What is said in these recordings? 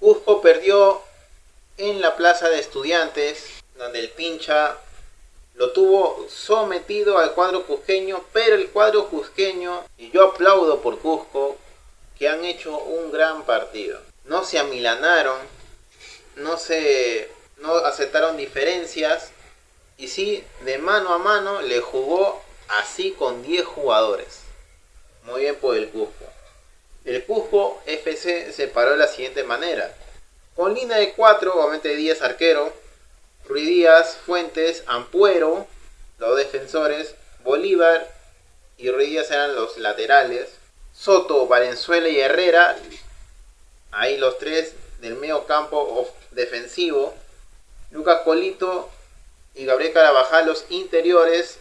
Cusco perdió en la plaza de Estudiantes, donde el pincha lo tuvo sometido al cuadro cusqueño, pero el cuadro cusqueño, y yo aplaudo por Cusco, que han hecho un gran partido. No se amilanaron, no aceptaron diferencias, y sí, de mano a mano le jugó así con 10 jugadores. Muy bien por el Cusco. El Cusco FC se paró de la siguiente manera. Con línea de 4, obviamente Díaz arquero, Ruiz Díaz, Fuentes, Ampuero, los defensores, Bolívar y Ruiz Díaz eran los laterales. Soto, Valenzuela y Herrera, ahí los tres del medio campo defensivo. Lucas Colito y Gabriel Carabajal los interiores,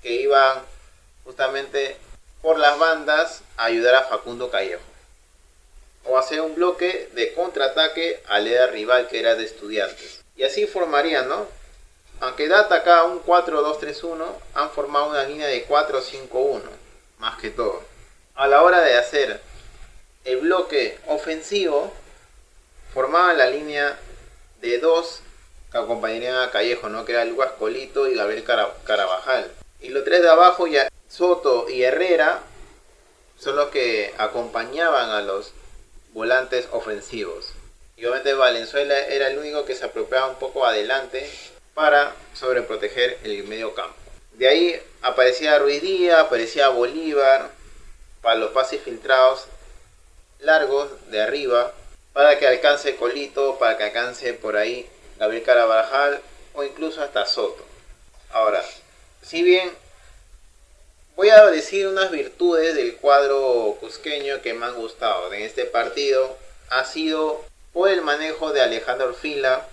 que iban justamente por las bandas a ayudar a Facundo Callejo o hacer un bloque de contraataque al líder rival, que era de Estudiantes. Y así formarían, ¿no? Aunque data acá un 4-2-3-1, han formado una línea de 4-5-1, más que todo. A la hora de hacer el bloque ofensivo, formaban la línea de dos que acompañarían a Callejo, ¿no? Que era Lucas Colito y Gabriel Carabajal. Y los tres de abajo, ya Soto y Herrera, son los que acompañaban a los volantes ofensivos. Y obviamente Valenzuela era el único que se apropiaba un poco adelante para sobreproteger el medio campo. De ahí aparecía Ruiz Díaz, aparecía Bolívar para los pases filtrados largos de arriba, para que alcance Colito, para que alcance por ahí Gabriel Carabajal o incluso hasta Soto. Ahora, si bien voy a decir unas virtudes del cuadro cusqueño que me han gustado en este partido, ha sido por el manejo de Alejandro Orfila,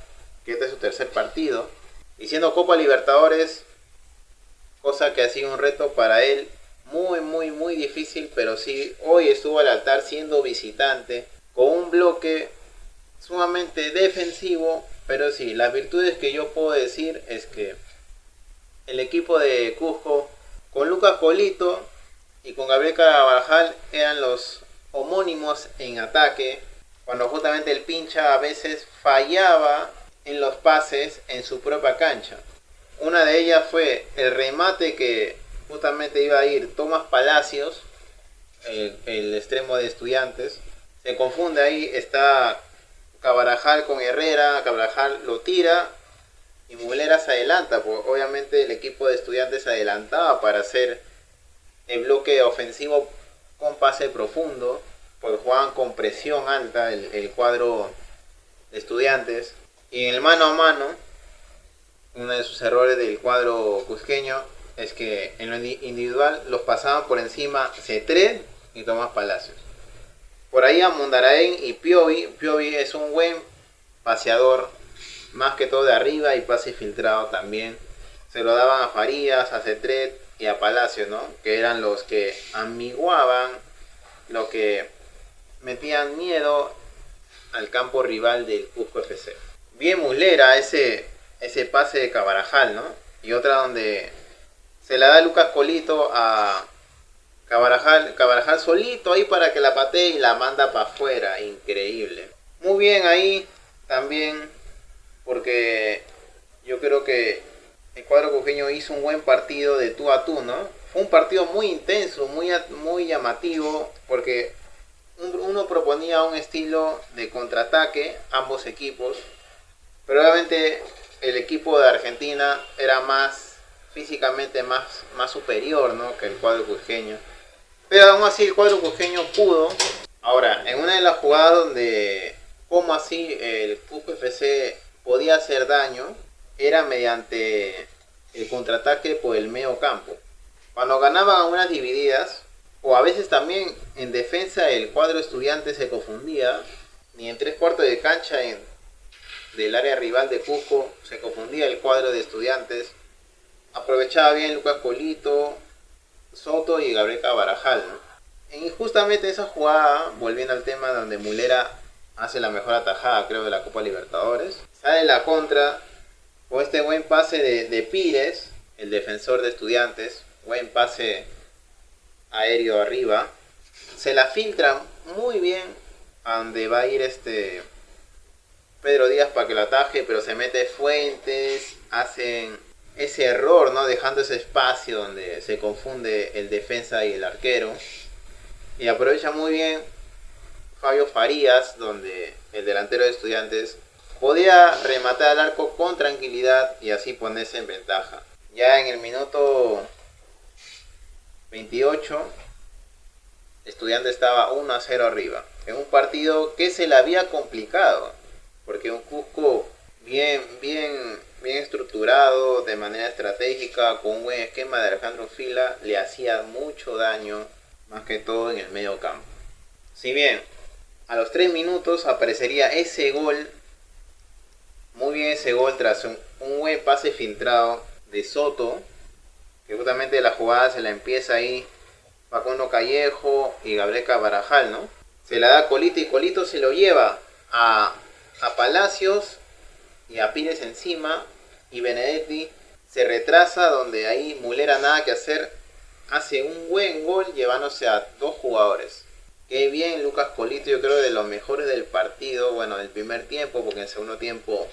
que este es su tercer partido, y siendo Copa Libertadores, cosa que ha sido un reto para él muy difícil, pero sí, hoy estuvo al altar siendo visitante, con un bloque sumamente defensivo, pero sí, las virtudes que yo puedo decir es que el equipo de Cusco, con Lucas Colito y con Gabriel Carabajal, eran los homónimos en ataque, cuando justamente el pincha a veces fallaba en los pases en su propia cancha. Una de ellas fue el remate que justamente iba a ir Tomás Palacios, el extremo de Estudiantes. Se confunde ahí, está Carabajal con Herrera, Carabajal lo tira y Mulera se adelanta, porque obviamente el equipo de Estudiantes se adelantaba para hacer el bloque ofensivo con pase profundo, porque jugaban con presión alta el cuadro de Estudiantes. Y en el mano a mano, uno de sus errores del cuadro cusqueño es que en lo individual los pasaban por encima Cetret y Tomás Palacios. Por ahí a Mundarain y Piovi. Piovi es un buen paseador, más que todo de arriba, y pase filtrado también. Se lo daban a Farías, a Cetret y a Palacios, ¿no? Que eran los que amiguaban, los que metían miedo al campo rival del Cusco FC. Bien Mulera ese pase de Carabajal, ¿no? Y otra donde se la da Lucas Colito a Carabajal solito ahí para que la patee y la manda para afuera. Increíble. Muy bien ahí también, porque yo creo que el cuadro cusqueño hizo un buen partido de tú a tú, ¿no? Fue un partido muy intenso, muy llamativo, porque uno proponía un estilo de contraataque, ambos equipos, pero obviamente el equipo de Argentina era más físicamente más superior, ¿no? Que el cuadro cusqueño. Pero aún así el cuadro cusqueño pudo. Ahora, en una de las jugadas donde, como así, el Cusco FC podía hacer daño, era mediante el contraataque por el medio campo. Cuando ganaban unas divididas, o a veces también en defensa el cuadro estudiante se confundía, ni en tres cuartos de cancha del área rival de Cusco se confundía el cuadro de Estudiantes. Aprovechaba bien Lucas Colito, Soto y Gabriel Carabajal, ¿no? Y justamente esa jugada, volviendo al tema donde Mulera hace la mejor atajada, creo, de la Copa Libertadores, sale la contra con este buen pase de Pires, el defensor de Estudiantes, buen pase aéreo arriba, se la filtra muy bien a donde va a ir Pedro Díaz para que lo ataje, pero se mete Fuentes, hacen ese error, ¿no? Dejando ese espacio donde se confunde el defensa y el arquero. Y aprovecha muy bien Fabio Farías, donde el delantero de Estudiantes podía rematar al arco con tranquilidad y así ponerse en ventaja. Ya en el minuto 28, Estudiantes estaba 1-0 arriba, en un partido que se le había complicado, porque un Cusco bien estructurado, de manera estratégica, con un buen esquema de Alejandro Fila, le hacía mucho daño, más que todo en el medio campo. Si bien a los 3 minutos aparecería ese gol, muy bien ese gol tras un buen pase filtrado de Soto, que justamente la jugada se la empieza ahí Facundo Callejo y Gabriel Carvajal, ¿no? Se la da a Colito y Colito se lo lleva a Palacios y a Pires encima, y Benedetti se retrasa donde ahí Mulera nada que hacer, hace un buen gol llevándose a 2 jugadores. Qué bien Lucas Colito, yo creo de los mejores del partido, bueno, del primer tiempo, porque en el segundo tiempo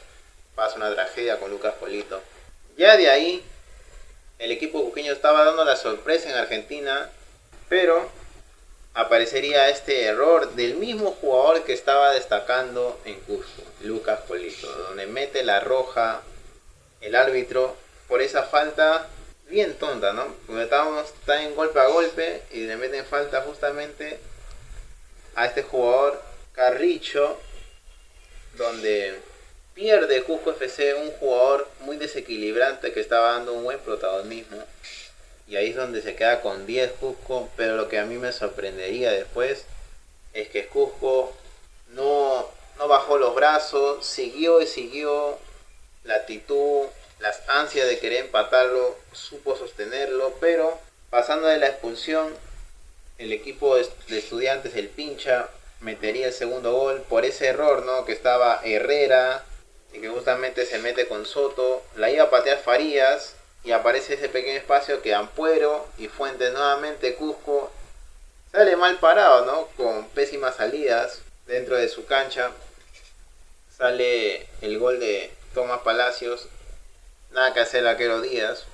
pasa una tragedia con Lucas Colito. Ya de ahí el equipo cusqueño estaba dando la sorpresa en Argentina, pero aparecería este error del mismo jugador que estaba destacando en Cusco, Lucas Colito, donde mete la roja el árbitro por esa falta bien tonta, ¿no? Porque está en golpe a golpe y le meten falta justamente a este jugador Carricho, donde pierde Cusco FC un jugador muy desequilibrante que estaba dando un buen protagonismo. Y ahí es donde se queda con 10 Cusco, pero lo que a mí me sorprendería después es que Cusco no bajó los brazos, siguió la actitud, las ansias de querer empatarlo, supo sostenerlo, pero pasando de la expulsión, el equipo de Estudiantes, el pincha, metería el segundo gol por ese error, ¿no? Que estaba Herrera y que justamente se mete con Soto, la iba a patear Farías y aparece ese pequeño espacio que Ampuero y Fuentes nuevamente Cusco sale mal parado, ¿no? Con pésimas salidas dentro de su cancha. Sale el gol de Tomás Palacios, nada que hacer el arquero Díaz.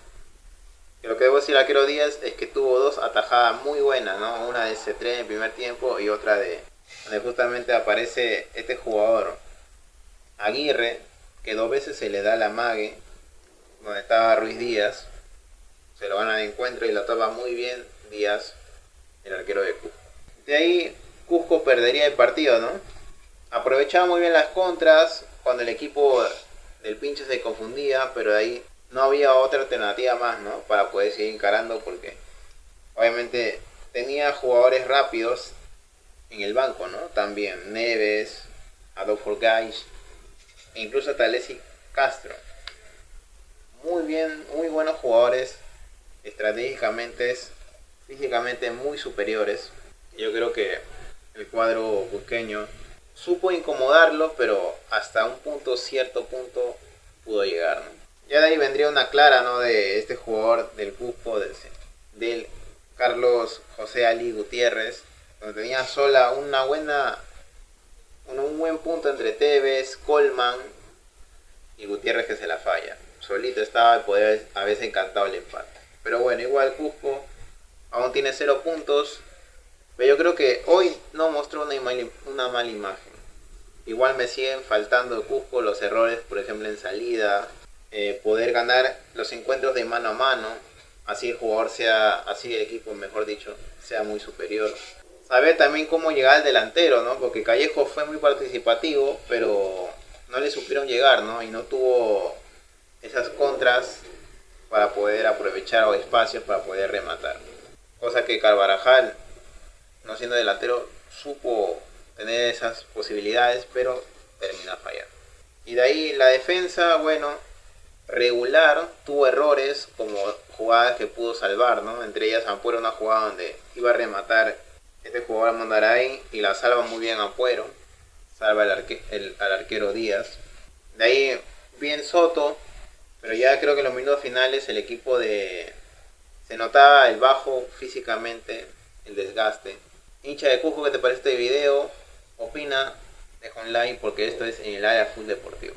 Que lo que debo decir el arquero Díaz es que tuvo 2 atajadas muy buenas, ¿no? Una de C3 en el primer tiempo y otra de donde justamente aparece este jugador Aguirre, que 2 veces se le da la mague donde estaba Ruiz Díaz, se lo van al encuentro y lo tapa muy bien Díaz, el arquero de Cusco. De ahí Cusco perdería el partido, ¿no? Aprovechaba muy bien las contras cuando el equipo del pinche se confundía, pero de ahí no había otra alternativa más, ¿no? Para poder seguir encarando, porque obviamente tenía jugadores rápidos en el banco, ¿no? También Neves, Adolfo Gais e incluso Talesi Castro. Muy bien, muy buenos jugadores, estratégicamente, físicamente muy superiores. Yo creo que el cuadro cusqueño supo incomodarlo, pero hasta cierto punto pudo llegar, ¿no? Ya de ahí vendría una clara, ¿no? De este jugador del Cusco, del Carlos José Ali Gutiérrez, donde tenía sola un buen punto entre Tevez, Colman y Gutiérrez, que se la falla. Solito estaba y podría haberse encantado el empate. Pero bueno, igual Cusco aún tiene 0 puntos. Pero yo creo que hoy no mostró una mala imagen. Igual me siguen faltando Cusco los errores, por ejemplo en salida. Poder ganar los encuentros de mano a mano. Así el equipo mejor dicho, sea muy superior. Saber también cómo llegar al delantero, ¿no? Porque Callejo fue muy participativo, pero no le supieron llegar, ¿no? Y no tuvo esas contras para poder aprovechar o espacios para poder rematar. Cosa que Carvajal, no siendo delantero, supo tener esas posibilidades, pero termina fallando. Y de ahí la defensa, bueno, regular, tuvo errores como jugadas que pudo salvar, ¿no? Entre ellas Ampuero, una jugada donde iba a rematar este jugador Mondaray y la salva muy bien Ampuero, salva al arquero Díaz. De ahí bien Soto, pero ya creo que en los minutos finales el equipo se notaba el bajo físicamente, el desgaste. Hincha de Cusco, ¿qué te parece este video? Opina deja un like porque esto es en el área full deportivo.